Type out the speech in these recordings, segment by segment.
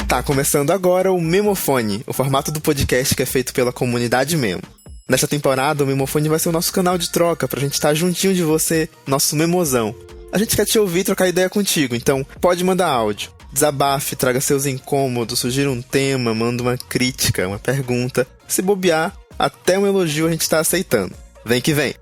Tá começando agora o Memofone, o formato do podcast que é feito pela comunidade Memo. Nesta temporada, o Memofone vai ser o nosso canal de troca pra gente estar juntinho de você, nosso memozão. A gente quer te ouvir e trocar ideia contigo, então pode mandar áudio. Desabafe, traga seus incômodos, sugira um tema, manda uma crítica, uma pergunta. Se bobear, até um elogio a gente tá aceitando. Vem que vem!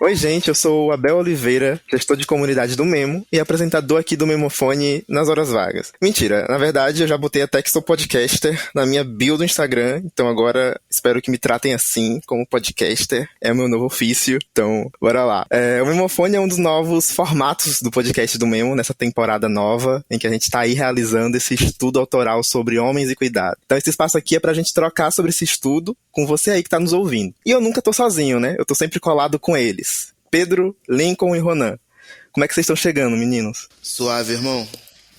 Oi, gente, eu sou o Abel Oliveira, gestor de comunidade do Memo e apresentador aqui do Memofone nas horas vagas. Mentira, na verdade eu já botei até que sou podcaster na minha bio do Instagram, então agora espero que me tratem assim, como podcaster, é o meu novo ofício, então bora lá. O Memofone é um dos novos formatos do podcast do Memo nessa temporada nova, em que a gente tá aí realizando esse estudo autoral sobre homens e cuidado. Então esse espaço aqui é pra gente trocar sobre esse estudo com você aí que tá nos ouvindo. E eu nunca tô sozinho, né? Eu tô sempre colado com eles. Pedro, Lincoln e Ronan. Como é que vocês estão chegando, meninos? Suave, irmão.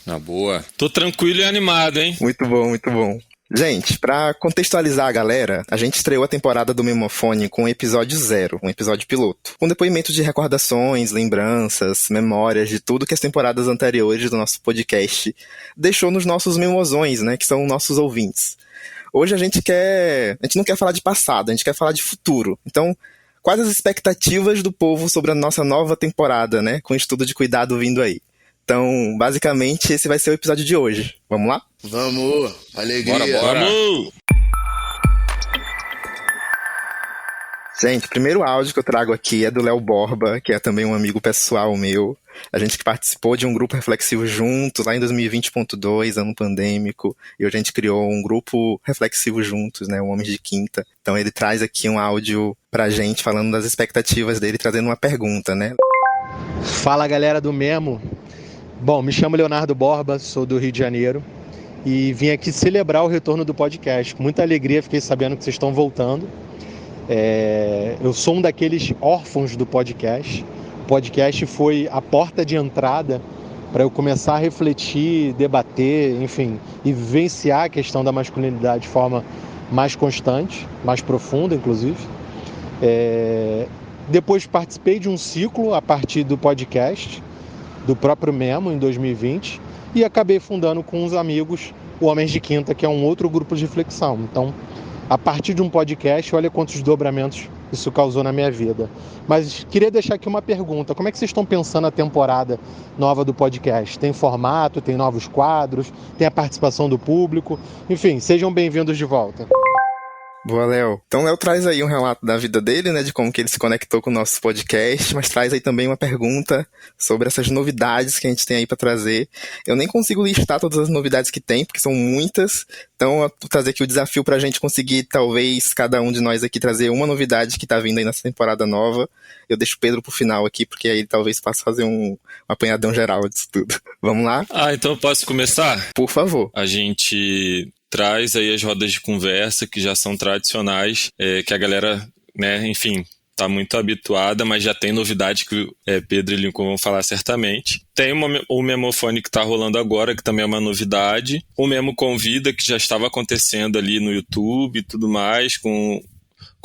Na boa. Tô tranquilo e animado, hein? Muito bom, muito bom. Gente, pra contextualizar a galera, a gente estreou a temporada do Memofone com o episódio 0, um episódio piloto, com depoimentos de recordações, lembranças, memórias de tudo que as temporadas anteriores do nosso podcast deixou nos nossos memozões, né, que são nossos ouvintes. Hoje a gente não quer falar de passado, a gente quer falar de futuro. Então, quais as expectativas do povo sobre a nossa nova temporada, né? Com o estudo de cuidado vindo aí. Então, basicamente, esse vai ser o episódio de hoje. Vamos lá? Vamos! Alegria! Bora! Vamos! Gente, o primeiro áudio que eu trago aqui é do Léo Borba, que é também um amigo pessoal meu. A gente que participou de um grupo reflexivo juntos, lá em 2020.2, ano pandêmico, e hoje a gente criou um grupo reflexivo juntos, né, o Homens de Quinta. Então ele traz aqui um áudio pra gente, falando das expectativas dele, trazendo uma pergunta, né? Fala, galera do Memo. Bom, me chamo Leonardo Borba, sou do Rio de Janeiro, e vim aqui celebrar o retorno do podcast. Com muita alegria, fiquei sabendo que vocês estão voltando. Eu sou um daqueles órfãos do podcast. O podcast foi a porta de entrada para eu começar a refletir, debater, enfim, e vivenciar a questão da masculinidade de forma mais constante, mais profunda, inclusive. Depois participei de um ciclo a partir do podcast, do próprio Memo, em 2020, e acabei fundando com uns amigos o Homens de Quinta, que é um outro grupo de reflexão. Então, a partir de um podcast, olha quantos desdobramentos isso causou na minha vida. Mas queria deixar aqui uma pergunta. Como é que vocês estão pensando a temporada nova do podcast? Tem formato, tem novos quadros, tem a participação do público? Enfim, sejam bem-vindos de volta. Boa, Léo. Então, o Léo traz aí um relato da vida dele, né, de como que ele se conectou com o nosso podcast, mas traz aí também uma pergunta sobre essas novidades que a gente tem aí pra trazer. Eu nem consigo listar todas as novidades que tem, porque são muitas. Então, eu vou trazer aqui o desafio pra gente conseguir, talvez, cada um de nós aqui trazer uma novidade que tá vindo aí nessa temporada nova. Eu deixo o Pedro pro final aqui, porque aí ele talvez possa fazer um apanhadão geral disso tudo. Vamos lá? Então eu posso começar? Por favor. A gente traz aí as rodas de conversa que já são tradicionais, que a galera, né, enfim, tá muito habituada, mas já tem novidade que Pedro e Lincoln vão falar certamente. Tem o Memofone que tá rolando agora, que também é uma novidade. O Memo Convida, que já estava acontecendo ali no YouTube e tudo mais, com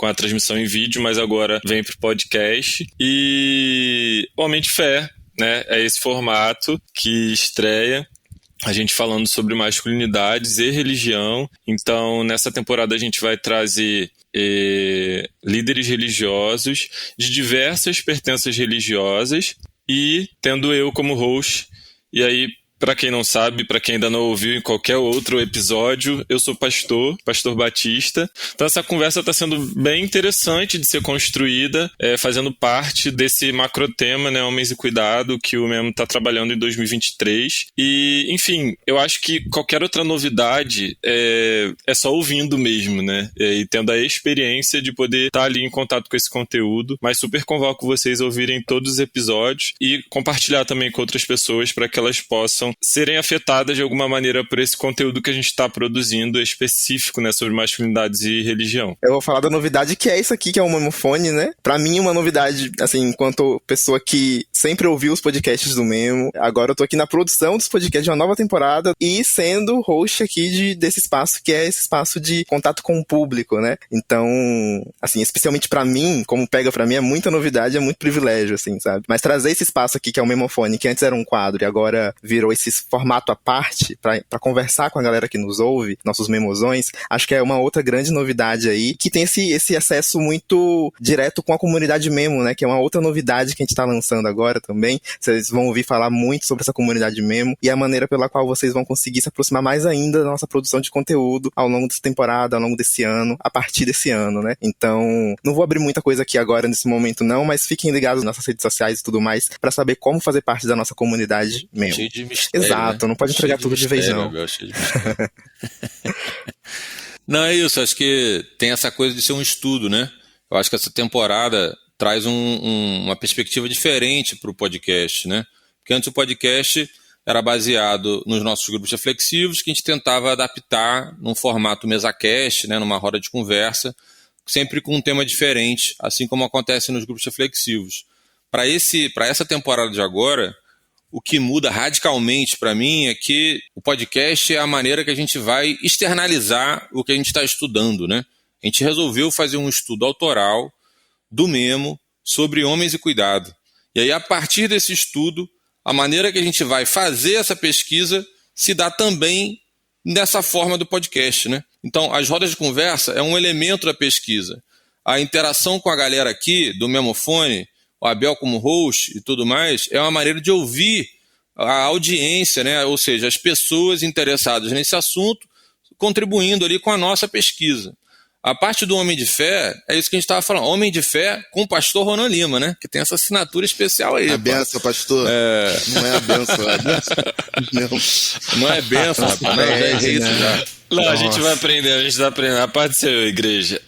a transmissão em vídeo, mas agora vem pro podcast. E Homem de Fé, né, é esse formato que estreia, a gente falando sobre masculinidades e religião. Então, nessa temporada a gente vai trazer líderes religiosos de diversas pertenças religiosas e tendo eu como host. E aí, para quem não sabe, para quem ainda não ouviu em qualquer outro episódio, eu sou pastor Batista. Então essa conversa está sendo bem interessante de ser construída, fazendo parte desse macrotema, né, Homens e Cuidado, que o Memo está trabalhando em 2023. E, enfim, eu acho que qualquer outra novidade é só ouvindo mesmo, né? E tendo a experiência de poder estar ali em contato com esse conteúdo. Mas super convoco vocês a ouvirem todos os episódios e compartilhar também com outras pessoas para que elas possam serem afetadas de alguma maneira por esse conteúdo que a gente está produzindo específico, né, sobre masculinidades e religião. Eu vou falar da novidade que é isso aqui, que é o Memofone, né? Pra mim, uma novidade, assim, enquanto pessoa que sempre ouviu os podcasts do Memo, agora eu tô aqui na produção dos podcasts de uma nova temporada e sendo host aqui desse espaço, que é esse espaço de contato com o público, né? Então, assim, especialmente pra mim, como pega pra mim, é muita novidade, é muito privilégio, assim, sabe? Mas trazer esse espaço aqui, que é o Memofone, que antes era um quadro e agora virou esse formato à parte, pra conversar com a galera que nos ouve, nossos memozões, acho que é uma outra grande novidade aí, que tem esse acesso muito direto com a comunidade Memo, né? Que é uma outra novidade que a gente tá lançando agora também. Vocês vão ouvir falar muito sobre essa comunidade Memo e a maneira pela qual vocês vão conseguir se aproximar mais ainda da nossa produção de conteúdo ao longo dessa temporada, ao longo desse ano, a partir desse ano, né? Então, não vou abrir muita coisa aqui agora nesse momento não, mas fiquem ligados nas nossas redes sociais e tudo mais pra saber como fazer parte da nossa comunidade Memo. Cheio de mistério, exato, né? não pode entregar tudo de vez não. Cheio de mistério. Não, é isso, acho que tem essa coisa de ser um estudo, né? Eu acho que essa temporada traz uma perspectiva diferente para o podcast, né? Porque antes o podcast era baseado nos nossos grupos reflexivos que a gente tentava adaptar num formato mesacast, né? Numa roda de conversa, sempre com um tema diferente, assim como acontece nos grupos reflexivos. Para essa temporada de agora, o que muda radicalmente para mim é que o podcast é a maneira que a gente vai externalizar o que a gente está estudando, né? A gente resolveu fazer um estudo autoral do Memo sobre homens e cuidado. E aí, a partir desse estudo, a maneira que a gente vai fazer essa pesquisa se dá também nessa forma do podcast, né? Então, as rodas de conversa é um elemento da pesquisa. A interação com a galera aqui, do Memofone, o Abel como host e tudo mais, é uma maneira de ouvir a audiência, né? Ou seja, as pessoas interessadas nesse assunto contribuindo ali com a nossa pesquisa. A parte do Homem de Fé, é isso que a gente estava falando, Homem de Fé com o pastor Ronan Lima, né? Que tem essa assinatura especial aí. A benção, pastor. Não é a benção, é a benção. Não é benção, rapaz. Não, já errei isso já. Não, a gente vai aprender, a gente vai aprender. A paz do Senhor, igreja.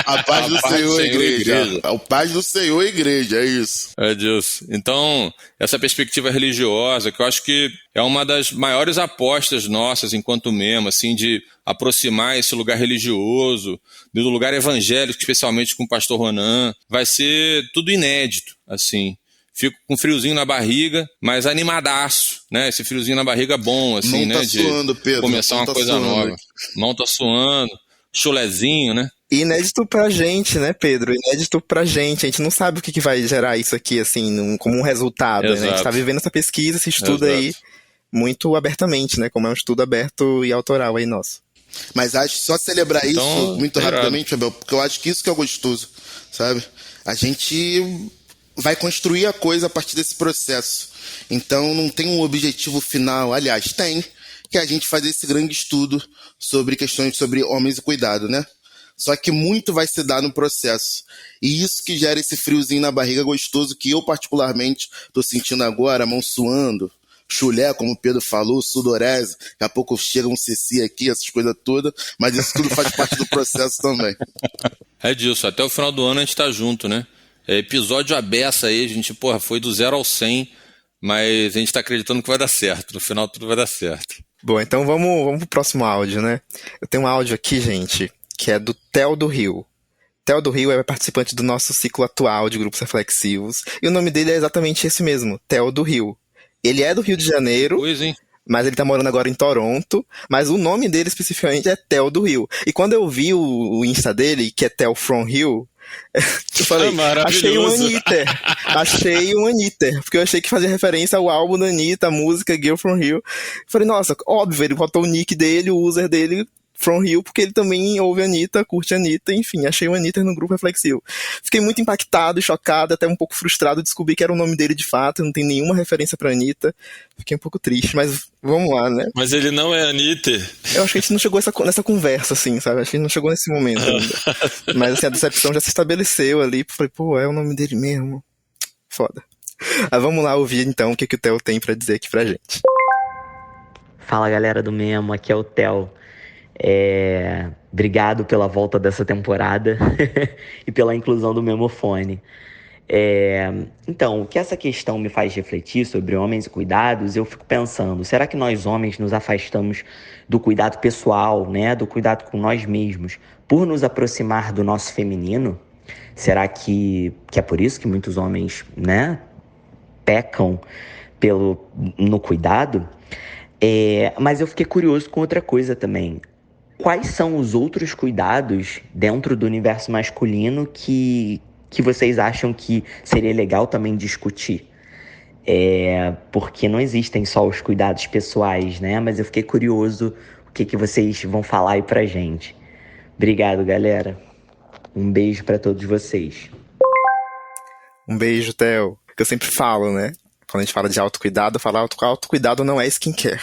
A paz do Senhor, igreja. O paz do Senhor, igreja, é isso. É disso. Então, essa perspectiva religiosa, que eu acho que é uma das maiores apostas nossas enquanto Memo, assim, de aproximar esse lugar religioso, do lugar evangélico, especialmente com o pastor Ronan, vai ser tudo inédito, assim. Fico com friozinho na barriga, mas animadaço, né? Esse friozinho na barriga bom, assim, Mão né? tá suando, de Pedro. começar uma Mão tá coisa suando. nova. Mão tá suando, chulezinho, né? E inédito pra gente, né, Pedro? Inédito pra gente. A gente não sabe o que vai gerar isso aqui, assim, como um resultado, né? A gente tá vivendo essa pesquisa, esse estudo aí muito abertamente, né? Como é um estudo aberto e autoral aí nosso. Mas acho só celebrar Então, isso muito rapidamente, Abel, porque eu acho que isso que é gostoso, sabe? A gente vai construir a coisa a partir desse processo. Então não tem um objetivo final, aliás, tem, que é a gente fazer esse grande estudo sobre questões sobre homens e cuidado, né? Só que muito vai se dar no processo. E isso que gera esse friozinho na barriga gostoso que eu particularmente tô sentindo agora, mão suando, chulé, como o Pedro falou, sudorese, daqui a pouco chega um ceci aqui, essas coisas todas, mas isso tudo faz parte do processo também. É disso, até o final do ano a gente tá junto, né? É episódio à beça aí, a gente, foi do 0 ao 100, mas a gente tá acreditando que vai dar certo, no final tudo vai dar certo. Bom, então vamos pro próximo áudio, né? Eu tenho um áudio aqui, gente, que é do Theo do Rio. Theo do Rio é participante do nosso ciclo atual de grupos reflexivos, e o nome dele é exatamente esse mesmo, Theo do Rio. Ele é do Rio de Janeiro, Pois, hein? mas ele tá morando agora em Toronto, mas o nome dele especificamente é Theo do Rio. E quando eu vi o Insta dele, que é Theo from Rio, eu falei, achei um Anitter, porque eu achei que fazia referência ao álbum da Anitta, a música Girl from Rio. Eu falei, nossa, óbvio, ele botou o nick dele, o user dele, From Rio, porque ele também ouve a Anitta, curte a Anitta, enfim, achei o Anitta no grupo reflexivo. Fiquei muito impactado e chocado, até um pouco frustrado, descobri que era o nome dele de fato, não tem nenhuma referência pra Anitta. Fiquei um pouco triste, mas vamos lá, né? Mas ele não é Anitta. Eu acho que a gente não chegou nessa conversa, assim, sabe? Acho que a gente não chegou nesse momento ainda. Mas, assim, a decepção já se estabeleceu ali, falei, pô, é o nome dele mesmo. Foda. Vamos lá ouvir, então, o que o Theo tem pra dizer aqui pra gente. Fala, galera do Memo, aqui é o Theo. Obrigado pela volta dessa temporada e pela inclusão do Memofone. Então, o que essa questão me faz refletir sobre homens e cuidados, eu fico pensando, será que nós homens nos afastamos do cuidado pessoal, né, do cuidado com nós mesmos, por nos aproximar do nosso feminino? Será que é por isso que muitos homens, né, pecam no cuidado? Mas eu fiquei curioso com outra coisa também. Quais são os outros cuidados dentro do universo masculino que vocês acham que seria legal também discutir? Porque não existem só os cuidados pessoais, né? Mas eu fiquei curioso o que vocês vão falar aí pra gente. Obrigado, galera. Um beijo pra todos vocês. Um beijo, Theo. Que eu sempre falo, né? Quando a gente fala de autocuidado, falar autocuidado não é skincare.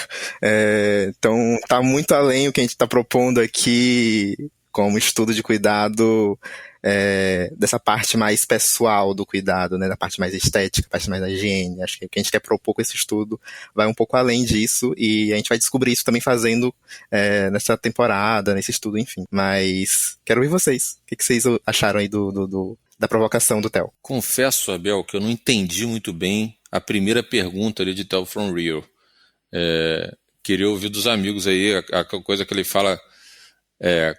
Então, tá muito além o que a gente tá propondo aqui como estudo de cuidado, dessa parte mais pessoal do cuidado, né? Da parte mais estética, da parte mais da higiene. Acho que o que a gente quer propor com esse estudo vai um pouco além disso, e a gente vai descobrir isso também fazendo nessa temporada, nesse estudo, enfim. Mas quero ouvir vocês. O que vocês acharam aí da provocação do Theo? Confesso, Abel, que eu não entendi muito bem a primeira pergunta ali de Theo from Rio. Queria ouvir dos amigos aí a coisa que ele fala,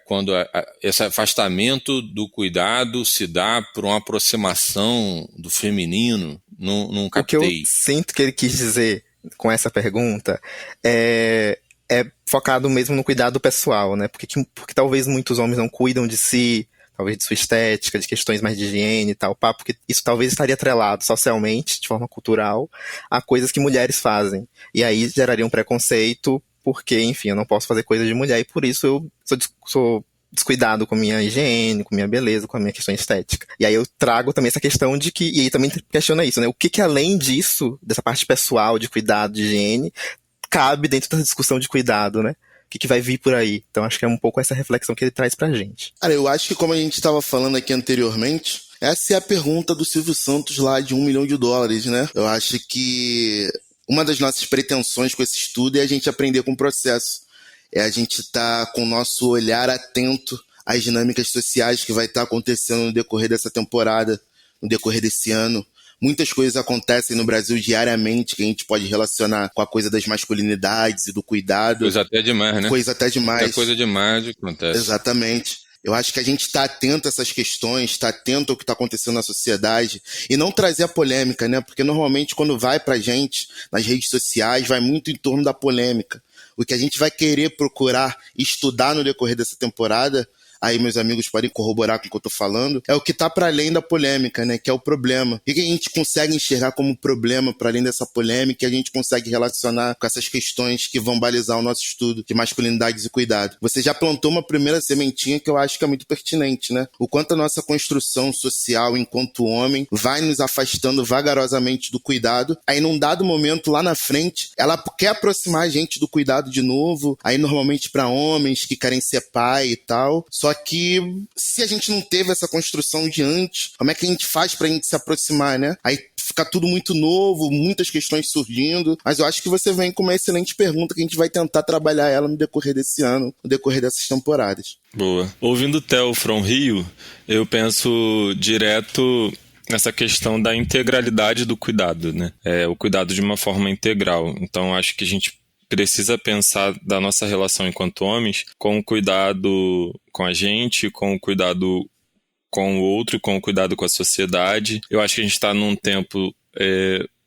quando esse afastamento do cuidado se dá por uma aproximação do feminino. Não captei. O que eu sinto que ele quis dizer com essa pergunta é focado mesmo no cuidado pessoal, né? Porque talvez muitos homens não cuidam de si, talvez de sua estética, de questões mais de higiene e tal, porque isso talvez estaria atrelado socialmente, de forma cultural, a coisas que mulheres fazem. E aí geraria um preconceito, porque, enfim, eu não posso fazer coisas de mulher, e por isso eu sou descuidado com a minha higiene, com a minha beleza, com a minha questão estética. E aí eu trago também essa questão de que, e aí também questiona isso, né? O que além disso, dessa parte pessoal de cuidado, de higiene, cabe dentro da discussão de cuidado, né? O que vai vir por aí. Então acho que é um pouco essa reflexão que ele traz pra gente. Cara, eu acho que como a gente estava falando aqui anteriormente, essa é a pergunta do Silvio Santos lá de $1 milhão, né? Eu acho que uma das nossas pretensões com esse estudo é a gente aprender com o processo. É a gente estar com o nosso olhar atento às dinâmicas sociais que vai estar acontecendo no decorrer dessa temporada, no decorrer desse ano. Muitas coisas acontecem no Brasil diariamente que a gente pode relacionar com a coisa das masculinidades e do cuidado. Coisa até demais, né? Coisa até demais. É coisa demais que acontece. Exatamente. Eu acho que a gente está atento a essas questões, está atento ao que está acontecendo na sociedade e não trazer a polêmica, né? Porque normalmente quando vai pra gente nas redes sociais vai muito em torno da polêmica. O que a gente vai querer procurar estudar no decorrer dessa temporada, aí meus amigos podem corroborar com o que eu tô falando, é o que tá para além da polêmica, né? Que é o problema. O que a gente consegue enxergar como problema para além dessa polêmica, que a gente consegue relacionar com essas questões que vão balizar o nosso estudo de masculinidades e cuidado. Você já plantou uma primeira sementinha que eu acho que é muito pertinente, né? O quanto a nossa construção social enquanto homem vai nos afastando vagarosamente do cuidado, aí num dado momento lá na frente, ela quer aproximar a gente do cuidado de novo, aí normalmente para homens que querem ser pai e tal. Só que se a gente não teve essa construção de antes, como é que a gente faz pra gente se aproximar, né? Aí fica tudo muito novo, muitas questões surgindo, mas eu acho que você vem com uma excelente pergunta que a gente vai tentar trabalhar ela no decorrer desse ano, no decorrer dessas temporadas. Boa. Ouvindo o Theo from Rio, eu penso direto nessa questão da integralidade do cuidado, né? O cuidado de uma forma integral. Então, acho que a gente precisa pensar da nossa relação enquanto homens com o cuidado com a gente, com o cuidado com o outro, com o cuidado com a sociedade. Eu acho que a gente está num tempo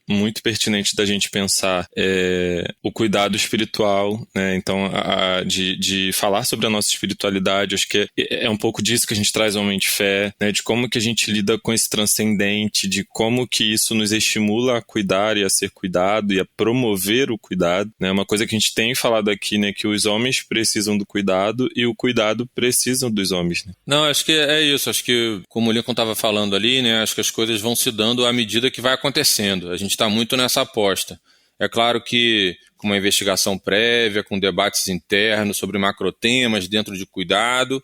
muito pertinente da gente pensar o cuidado espiritual, né? Então, de falar sobre a nossa espiritualidade. Acho que é um pouco disso que a gente traz ao Homem de Fé, né? De como que a gente lida com esse transcendente, de como que isso nos estimula a cuidar e a ser cuidado e a promover o cuidado, né? Uma coisa que a gente tem falado aqui, né? Que os homens precisam do cuidado e o cuidado precisam dos homens, né? Não, acho que é isso. Acho que, como o Lincoln estava falando ali, né? Acho que as coisas vão se dando à medida que vai acontecendo. A gente está muito nessa aposta. É claro que com uma investigação prévia, com debates internos sobre macrotemas dentro de cuidado,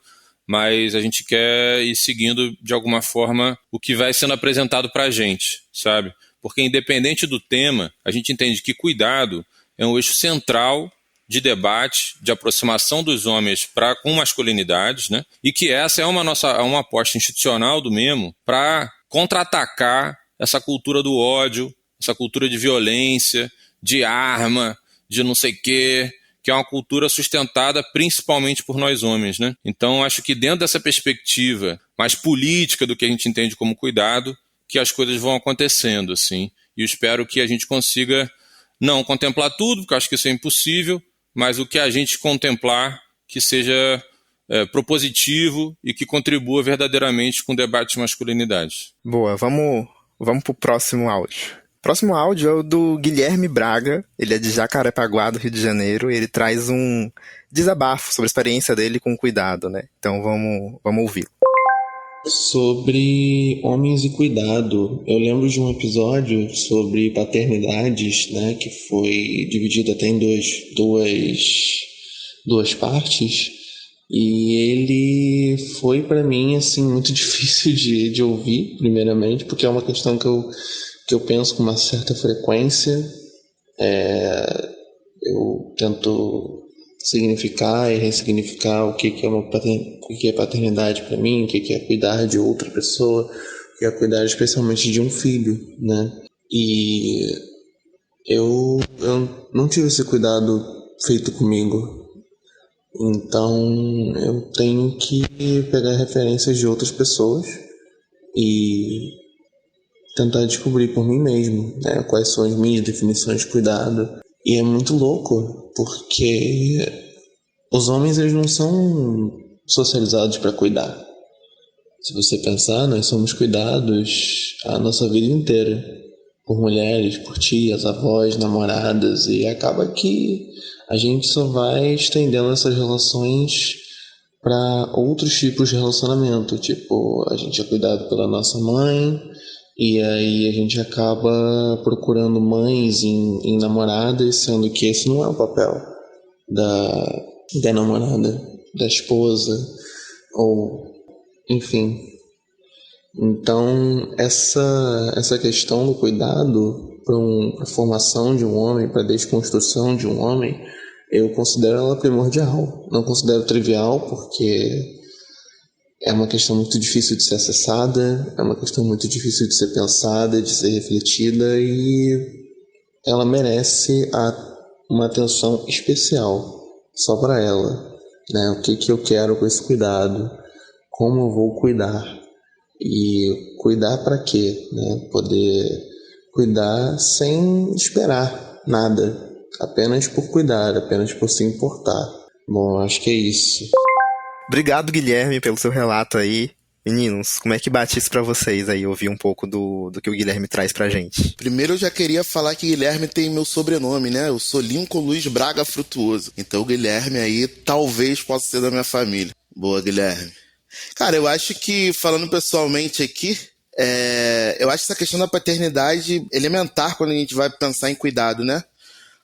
mas a gente quer ir seguindo de alguma forma o que vai sendo apresentado para a gente, sabe? Porque independente do tema, a gente entende que cuidado é um eixo central de debate, de aproximação dos homens com masculinidades, né? E que essa é uma aposta institucional do Memo para contra-atacar essa cultura do ódio, essa cultura de violência, de arma, de não sei o quê, que é uma cultura sustentada principalmente por nós homens, né? Então, acho que dentro dessa perspectiva mais política do que a gente entende como cuidado, que as coisas vão acontecendo, assim. E eu espero que a gente consiga não contemplar tudo, porque eu acho que isso é impossível, mas o que a gente contemplar que seja propositivo e que contribua verdadeiramente com o debate de masculinidade. Boa, vamos pro próximo áudio. O próximo áudio é o do Guilherme Braga, ele é de Jacarepaguá, do Rio de Janeiro, e ele traz um desabafo sobre a experiência dele com cuidado, né? Então vamos ouvir. Sobre homens e cuidado, eu lembro de um episódio sobre paternidades, né, que foi dividido até em duas partes, e ele foi para mim assim muito difícil de ouvir, primeiramente, porque é uma questão que eu penso com uma certa frequência. Eu tento significar e ressignificar o que é paternidade para mim, o que é cuidar de outra pessoa, o que é cuidar especialmente de um filho, né? E eu não tive esse cuidado feito comigo, então eu tenho que pegar referências de outras pessoas e tentar descobrir por mim mesmo, né, quais são as minhas definições de cuidado. E é muito louco, porque os homens, eles não são socializados para cuidar. Se você pensar, nós somos cuidados a nossa vida inteira, por mulheres, por tias, avós, namoradas, e acaba que a gente só vai estendendo essas relações para outros tipos de relacionamento. Tipo, a gente é cuidado pela nossa mãe, e aí a gente acaba procurando mães em namoradas, sendo que esse não é o papel da namorada, da esposa, ou enfim. Então, essa questão do cuidado para a formação de um homem, para a desconstrução de um homem, eu considero ela primordial. Não considero trivial, porque é uma questão muito difícil de ser acessada, é uma questão muito difícil de ser pensada, de ser refletida, e ela merece uma atenção especial só para ela, né? O que eu quero com esse cuidado, como eu vou cuidar, e cuidar para quê, né? Poder cuidar sem esperar nada, apenas por cuidar, apenas por se importar. Bom, acho que é isso. Obrigado, Guilherme, pelo seu relato aí. Meninos, como é que bate isso pra vocês aí, ouvir um pouco do que o Guilherme traz pra gente? Primeiro eu já queria falar que Guilherme tem meu sobrenome, né? Eu sou Lincoln Luiz Braga Frutuoso. Então o Guilherme aí talvez possa ser da minha família. Boa, Guilherme. Cara, eu acho que, falando pessoalmente aqui, eu acho essa questão da paternidade elementar quando a gente vai pensar em cuidado, né?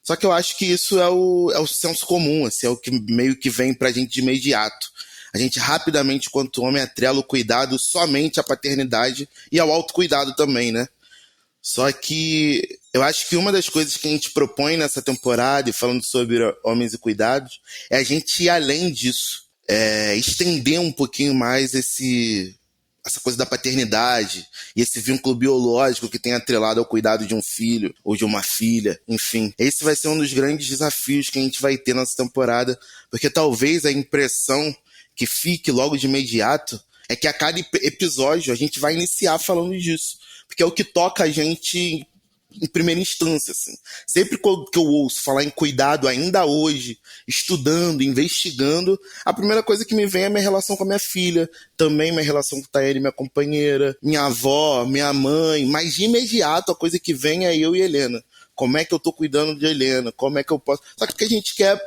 Só que eu acho que isso é o senso comum, assim, é o que meio que vem pra gente de imediato. A gente rapidamente, quanto homem, atrela o cuidado somente à paternidade e ao autocuidado também, né? Só que eu acho que uma das coisas que a gente propõe nessa temporada, e falando sobre homens e cuidados, é a gente ir além disso. Estender um pouquinho mais essa coisa da paternidade e esse vínculo biológico que tem atrelado ao cuidado de um filho ou de uma filha, enfim. Esse vai ser um dos grandes desafios que a gente vai ter nessa temporada, porque talvez a impressão que fique logo de imediato é que a cada episódio a gente vai iniciar falando disso, porque é o que toca a gente em primeira instância, assim. Sempre que eu ouço falar em cuidado ainda hoje, estudando, investigando, a primeira coisa que me vem é minha relação com a minha filha, também minha relação com a Taeli, minha companheira, minha avó, minha mãe, mas de imediato a coisa que vem é eu e Helena. Como é que eu tô cuidando de Helena? Como é que eu posso... Só que a gente quer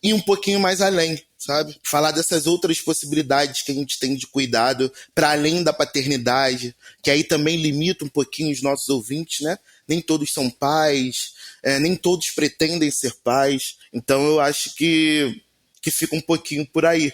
ir um pouquinho mais além, sabe? Falar dessas outras possibilidades que a gente tem de cuidado para além da paternidade, que aí também limita um pouquinho os nossos ouvintes, né? Nem todos são pais, nem todos pretendem ser pais. Então eu acho que fica um pouquinho por aí.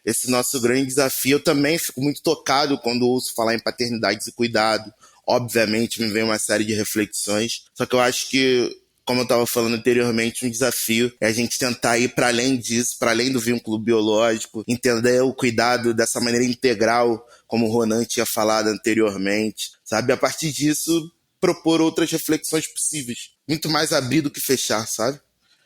Esse nosso grande desafio. Eu também fico muito tocado quando ouço falar em paternidade e cuidado. Obviamente me vem uma série de reflexões. Só que eu acho que, como eu estava falando anteriormente, um desafio é a gente tentar ir para além disso, para além do vínculo biológico, entender o cuidado dessa maneira integral, como o Ronan tinha falado anteriormente, sabe? A partir disso, propor outras reflexões possíveis. Muito mais abrir do que fechar, sabe?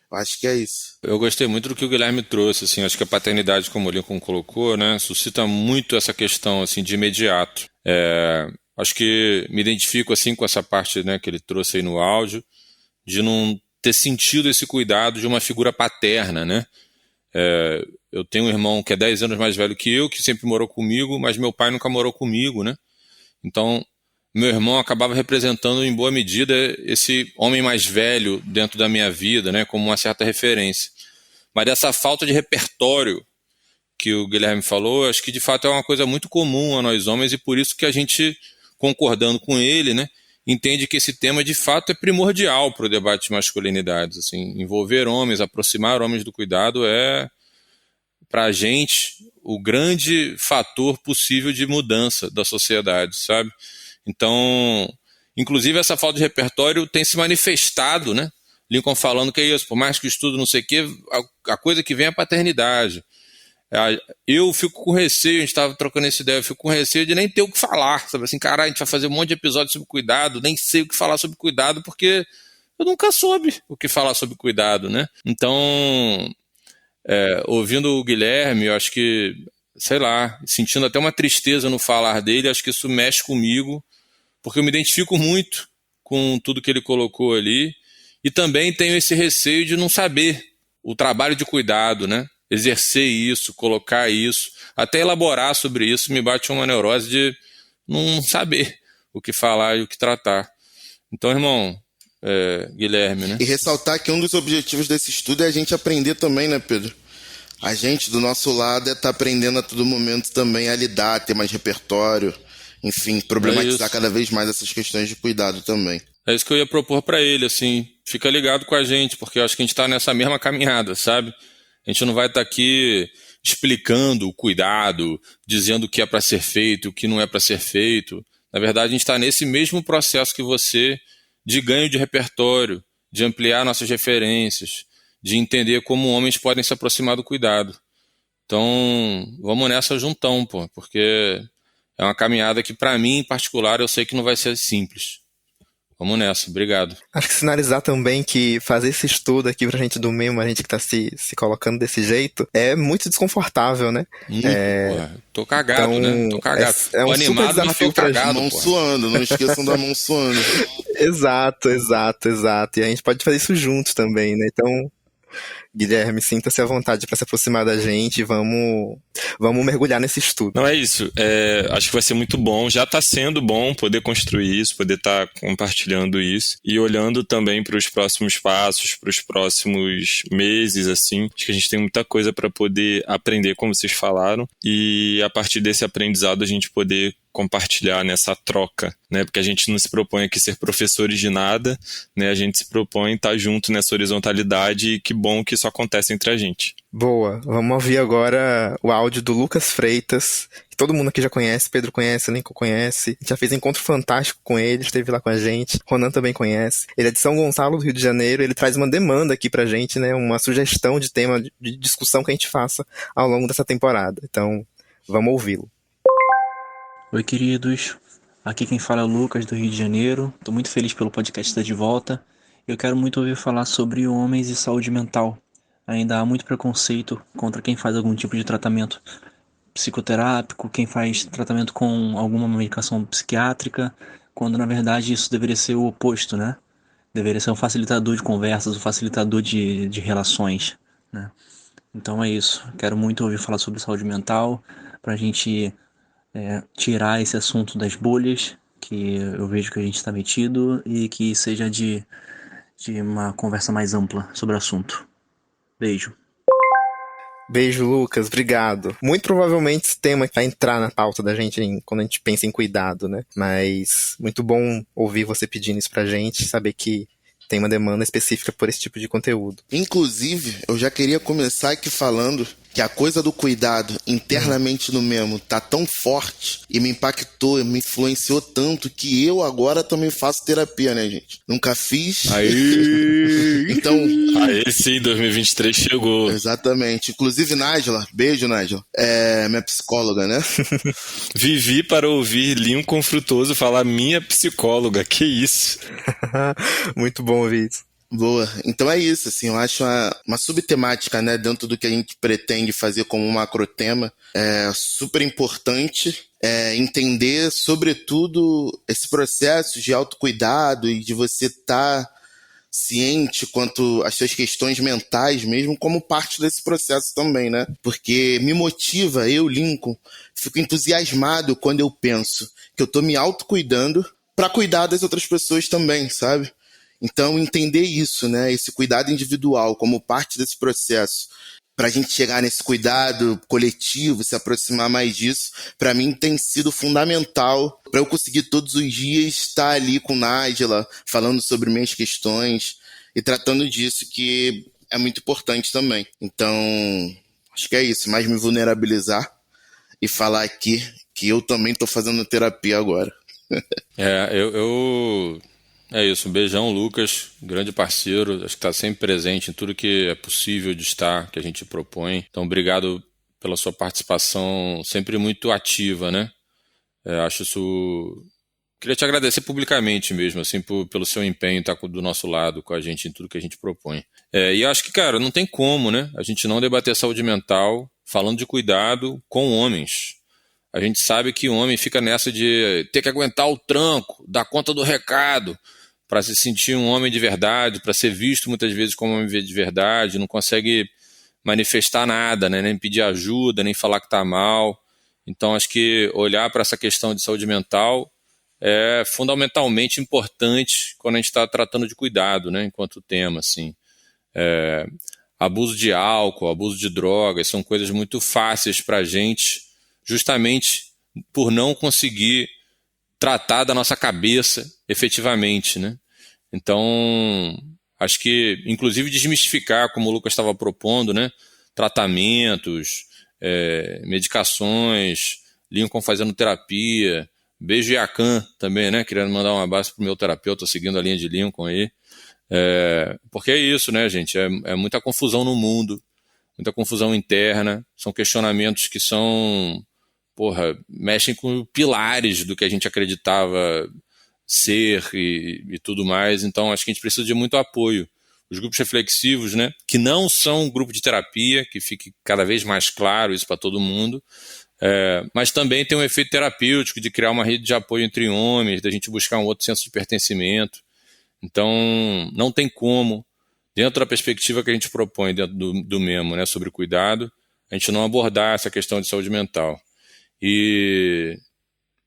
Eu acho que é isso. Eu gostei muito do que o Guilherme trouxe, assim, acho que a paternidade, como o Lincoln colocou, né, suscita muito essa questão, assim, de imediato. Acho que me identifico, assim, com essa parte, né, que ele trouxe aí no áudio, de não ter sentido esse cuidado de uma figura paterna, né? Eu tenho um irmão que é 10 anos mais velho que eu, que sempre morou comigo, mas meu pai nunca morou comigo, né? Então, meu irmão acabava representando em boa medida esse homem mais velho dentro da minha vida, né, como uma certa referência. Mas dessa falta de repertório que o Guilherme falou, acho que de fato é uma coisa muito comum a nós homens, e por isso que a gente, concordando com ele, né, entende que esse tema de fato é primordial para o debate de masculinidades. Assim, envolver homens, aproximar homens do cuidado é, para a gente, o grande fator possível de mudança da sociedade, sabe? Então, inclusive essa falta de repertório tem se manifestado, né? Lincoln falando que é isso, por mais que o estudo não sei o quê, a coisa que vem é a paternidade. Eu fico com receio, a gente estava trocando essa ideia, eu fico com receio de nem ter o que falar, sabe assim, cara, a gente vai fazer um monte de episódios sobre cuidado, nem sei o que falar sobre cuidado, porque eu nunca soube o que falar sobre cuidado, né? Então, ouvindo o Guilherme, eu acho que, sei lá, sentindo até uma tristeza no falar dele, acho que isso mexe comigo, porque eu me identifico muito com tudo que ele colocou ali, e também tenho esse receio de não saber o trabalho de cuidado, né? Exercer isso, colocar isso, até elaborar sobre isso, me bate uma neurose de não saber o que falar e o que tratar. Então, irmão, Guilherme, né? E ressaltar que um dos objetivos desse estudo é a gente aprender também, né, Pedro? A gente, do nosso lado, estar aprendendo a todo momento também a lidar, ter mais repertório, enfim, problematizar cada vez mais essas questões de cuidado também. É isso que eu ia propor para ele, assim, fica ligado com a gente, porque eu acho que a gente está nessa mesma caminhada, sabe? A gente não vai estar aqui explicando o cuidado, dizendo o que é para ser feito, o que não é para ser feito. Na verdade, a gente está nesse mesmo processo que você, de ganho de repertório, de ampliar nossas referências, de entender como homens podem se aproximar do cuidado. Então, vamos nessa juntão, pô, porque é uma caminhada que, para mim, em particular, eu sei que não vai ser simples. Vamos nessa, obrigado. Acho que sinalizar também que fazer esse estudo aqui pra gente do Memo, a gente que tá se colocando desse jeito, é muito desconfortável, né? Tô cagado, então, né? Tô cagado. É um super desafio pra gente. Mão suando, não esqueçam da mão suando. Exato. E a gente pode fazer isso juntos também, né? Então, Guilherme, sinta-se à vontade para se aproximar da gente e vamos mergulhar nesse estudo. Não, é isso. Acho que vai ser muito bom. Já está sendo bom poder construir isso, poder estar compartilhando isso e olhando também para os próximos passos, para os próximos meses, assim. Acho que a gente tem muita coisa para poder aprender, como vocês falaram, e a partir desse aprendizado a gente poder compartilhar nessa troca, né? Porque a gente não se propõe aqui ser professores de nada, né? A gente se propõe estar junto nessa horizontalidade, e que bom que isso acontece entre a gente. Boa, vamos ouvir agora o áudio do Lucas Freitas, que todo mundo aqui já conhece, Pedro conhece, Lincoln conhece, a gente já fez um encontro fantástico com ele, esteve lá com a gente, Ronan também conhece. Ele é de São Gonçalo, do Rio de Janeiro, ele traz uma demanda aqui pra gente, né? Uma sugestão de tema de discussão que a gente faça ao longo dessa temporada. Então, vamos ouvi-lo. Oi, queridos. Aqui quem fala é o Lucas, do Rio de Janeiro. Estou muito feliz pelo podcast estar de volta. Eu quero muito ouvir falar sobre homens e saúde mental. Ainda há muito preconceito contra quem faz algum tipo de tratamento psicoterápico, quem faz tratamento com alguma medicação psiquiátrica, quando na verdade isso deveria ser o oposto, né? Deveria ser um facilitador de conversas, um facilitador de relações, né? Então é isso. Quero muito ouvir falar sobre saúde mental, para a gente tirar esse assunto das bolhas que eu vejo que a gente está metido e que seja de uma conversa mais ampla sobre o assunto. Beijo. Beijo, Lucas, obrigado. Muito provavelmente esse tema vai entrar na pauta da gente quando a gente pensa em cuidado, né? Mas muito bom ouvir você pedindo isso pra gente, saber que tem uma demanda específica por esse tipo de conteúdo. Inclusive, eu já queria começar aqui falando que a coisa do cuidado internamente no Memo tá tão forte e me impactou, me influenciou tanto que eu agora também faço terapia, né, gente? Nunca fiz. Aí! Então... Aí sim, 2023 chegou. Exatamente. Inclusive, Nájila, beijo, Nájila, é minha psicóloga, né? Vivi para ouvir Lincoln Frutuoso falar minha psicóloga, que isso? Muito bom ouvir isso. Boa. Então é isso, assim, eu acho uma subtemática, né, dentro do que a gente pretende fazer como um macrotema, super importante entender, sobretudo, esse processo de autocuidado e de você estar ciente quanto às suas questões mentais mesmo, como parte desse processo também, né? Porque me motiva, eu, Lincoln, fico entusiasmado quando eu penso que eu tô me autocuidando para cuidar das outras pessoas também, sabe? Então, entender isso, né? Esse cuidado individual como parte desse processo, para a gente chegar nesse cuidado coletivo, se aproximar mais disso, para mim tem sido fundamental para eu conseguir todos os dias estar ali com Nájila, falando sobre minhas questões e tratando disso, que é muito importante também. Então, acho que é isso, mais me vulnerabilizar e falar aqui que eu também estou fazendo terapia agora. É isso, um beijão, Lucas, grande parceiro, acho que está sempre presente em tudo que é possível de estar, que a gente propõe. Então, obrigado pela sua participação, sempre muito ativa, né? Acho isso... Queria te agradecer publicamente mesmo, assim, pelo seu empenho em estar do nosso lado com a gente em tudo que a gente propõe. E acho que, cara, não tem como, né? A gente não debater saúde mental falando de cuidado com homens. A gente sabe que o homem fica nessa de ter que aguentar o tranco, dar conta do recado, para se sentir um homem de verdade, para ser visto muitas vezes como um homem de verdade, não consegue manifestar nada, né? Nem pedir ajuda, nem falar que está mal. Então, acho que olhar para essa questão de saúde mental é fundamentalmente importante quando a gente está tratando de cuidado, né? Enquanto tema, assim. Abuso de álcool, abuso de drogas, são coisas muito fáceis para a gente, justamente por não conseguir tratar da nossa cabeça efetivamente, né? Então, acho que, inclusive, desmistificar, como o Lucas estava propondo, né? Tratamentos, medicações, Lincoln fazendo terapia, beijo Iacan também, né? Querendo mandar um abraço pro meu terapeuta, seguindo a linha de Lincoln aí. Porque é isso, né, gente? É muita confusão no mundo, muita confusão interna, são questionamentos que são... mexem com pilares do que a gente acreditava ser e tudo mais. Então, acho que a gente precisa de muito apoio. Os grupos reflexivos, né, que não são um grupo de terapia, que fique cada vez mais claro isso para todo mundo, mas também tem um efeito terapêutico de criar uma rede de apoio entre homens, da gente buscar um outro senso de pertencimento. Então, não tem como, dentro da perspectiva que a gente propõe dentro do Memo, né, sobre cuidado, a gente não abordar essa questão de saúde mental. E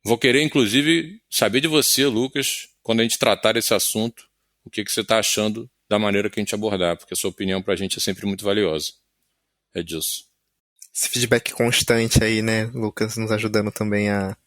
vou querer, inclusive, saber de você, Lucas, quando a gente tratar esse assunto, o que você está achando da maneira que a gente abordar, porque a sua opinião para a gente é sempre muito valiosa. É disso. Esse feedback constante aí, né, Lucas, nos ajudando também a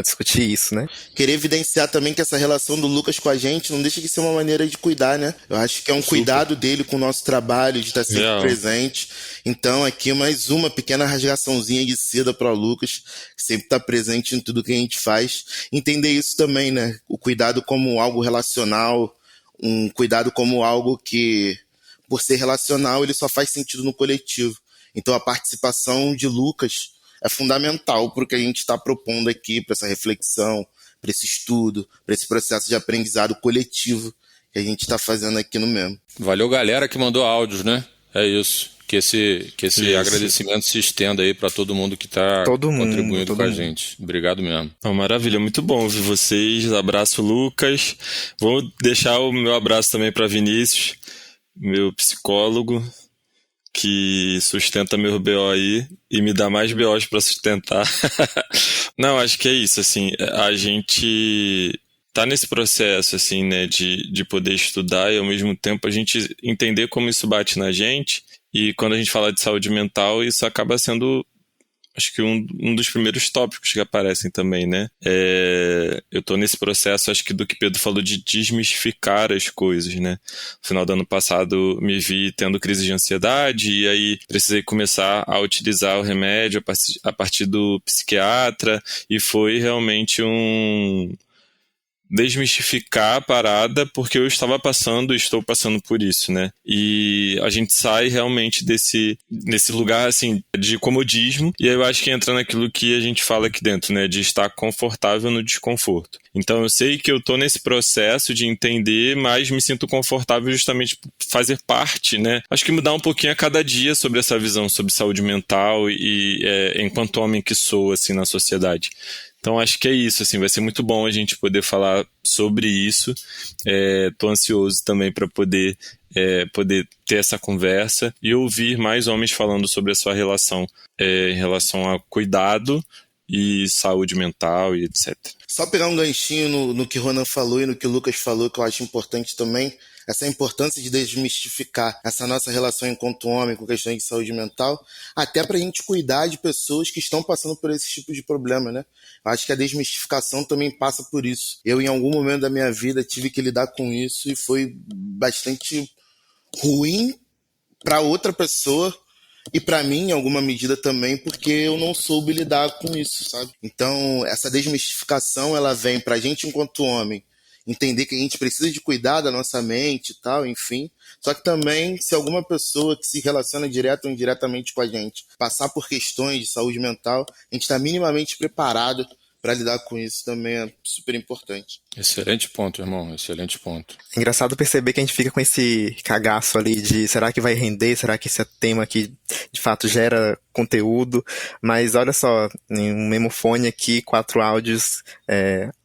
discutir isso, né? Querer evidenciar também que essa relação do Lucas com a gente não deixa de ser uma maneira de cuidar, né? Eu acho que é um cuidado dele com o nosso trabalho, de estar sempre presente. Então, aqui mais uma pequena rasgaçãozinha de seda para o Lucas, que sempre está presente em tudo que a gente faz. Entender isso também, né? O cuidado como algo relacional, um cuidado como algo que, por ser relacional, ele só faz sentido no coletivo. Então, a participação de Lucas é fundamental para o que a gente está propondo aqui, para essa reflexão, para esse estudo, para esse processo de aprendizado coletivo que a gente está fazendo aqui no Memo. Valeu, galera que mandou áudios, né? É isso. Que esse agradecimento se estenda aí para todo mundo que está contribuindo com a gente. Obrigado mesmo. Maravilha, muito bom ouvir vocês. Abraço, Lucas. Vou deixar o meu abraço também para Vinícius, meu psicólogo, que sustenta meu BO aí e me dá mais BOs para sustentar. Não, acho que é isso, assim, a gente tá nesse processo, assim, né, de poder estudar e ao mesmo tempo a gente entender como isso bate na gente, e quando a gente fala de saúde mental, isso acaba sendo acho que um dos primeiros tópicos que aparecem também, né? Eu tô nesse processo, acho que do que Pedro falou, de desmistificar as coisas, né? No final do ano passado me vi tendo crise de ansiedade e aí precisei começar a utilizar o remédio a partir do psiquiatra, e foi realmente desmistificar a parada, porque eu estou passando por isso, né? E a gente sai realmente desse lugar, assim, de comodismo, e aí eu acho que entra naquilo que a gente fala aqui dentro, né? De estar confortável no desconforto. Então eu sei que eu tô nesse processo de entender, mas me sinto confortável justamente por fazer parte, né? Acho que mudar um pouquinho a cada dia sobre essa visão sobre saúde mental e enquanto homem que sou, assim, na sociedade. Então acho que é isso, assim, vai ser muito bom a gente poder falar sobre isso. Tô ansioso também para poder ter essa conversa e ouvir mais homens falando sobre a sua relação em relação a cuidado e saúde mental e etc. Só pegar um ganchinho no que o Ronan falou e no que o Lucas falou, que eu acho importante também, essa importância de desmistificar essa nossa relação enquanto homem com questões de saúde mental, até para a gente cuidar de pessoas que estão passando por esse tipo de problema, né? Eu acho que a desmistificação também passa por isso. Eu, em algum momento da minha vida, tive que lidar com isso e foi bastante ruim para outra pessoa e para mim, em alguma medida também, porque eu não soube lidar com isso, sabe? Então, essa desmistificação, ela vem pra gente enquanto homem, entender que a gente precisa de cuidar da nossa mente e tal, enfim. Só que também, se alguma pessoa que se relaciona direto ou indiretamente com a gente passar por questões de saúde mental, a gente está minimamente preparado para lidar com isso, também é super importante. Excelente ponto, irmão, excelente ponto. É engraçado perceber que a gente fica com esse cagaço ali de será que vai render, será que esse tema aqui de fato gera conteúdo, mas olha só, em um memofone aqui, 4 áudios,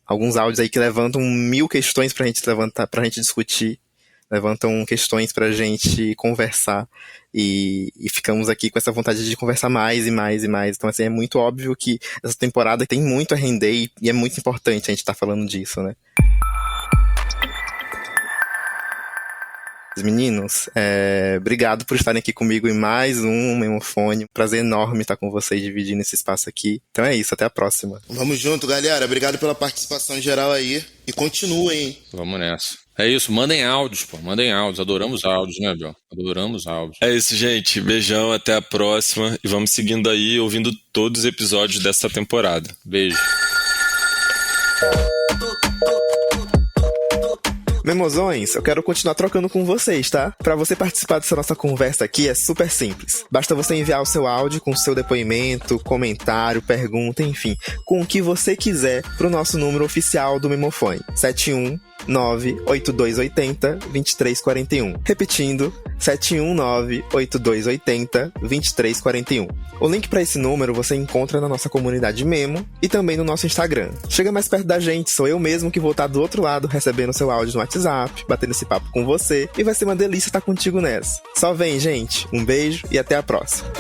alguns áudios aí que levantam 1000 questões pra gente levantar, pra gente discutir, levantam questões pra gente conversar e ficamos aqui com essa vontade de conversar mais e mais e mais. Então, assim, é muito óbvio que essa temporada tem muito a render e é muito importante a gente estar falando disso, né? Meninos, obrigado por estarem aqui comigo em mais um Memofone. Prazer enorme estar com vocês, dividindo esse espaço aqui. Então é isso, até a próxima. Vamos junto, galera. Obrigado pela participação geral aí. E continuem, hein? Vamos nessa. É isso, mandem áudios, pô. Mandem áudios. Adoramos áudios, né, Biel? Adoramos áudios. É isso, gente. Beijão, até a próxima. E vamos seguindo aí, ouvindo todos os episódios dessa temporada. Beijo. Memozões, eu quero continuar trocando com vocês, tá? Pra você participar dessa nossa conversa aqui é super simples. Basta você enviar o seu áudio com o seu depoimento, comentário, pergunta, enfim, com o que você quiser pro nosso número oficial do Memofone, 7198280-2341. Repetindo, 7198280-2341. O link para esse número você encontra na nossa comunidade Memo e também no nosso Instagram. Chega mais perto da gente, sou eu mesmo que vou estar do outro lado recebendo seu áudio no WhatsApp, batendo esse papo com você, e vai ser uma delícia estar contigo nessa. Só vem, gente. Um beijo e até a próxima.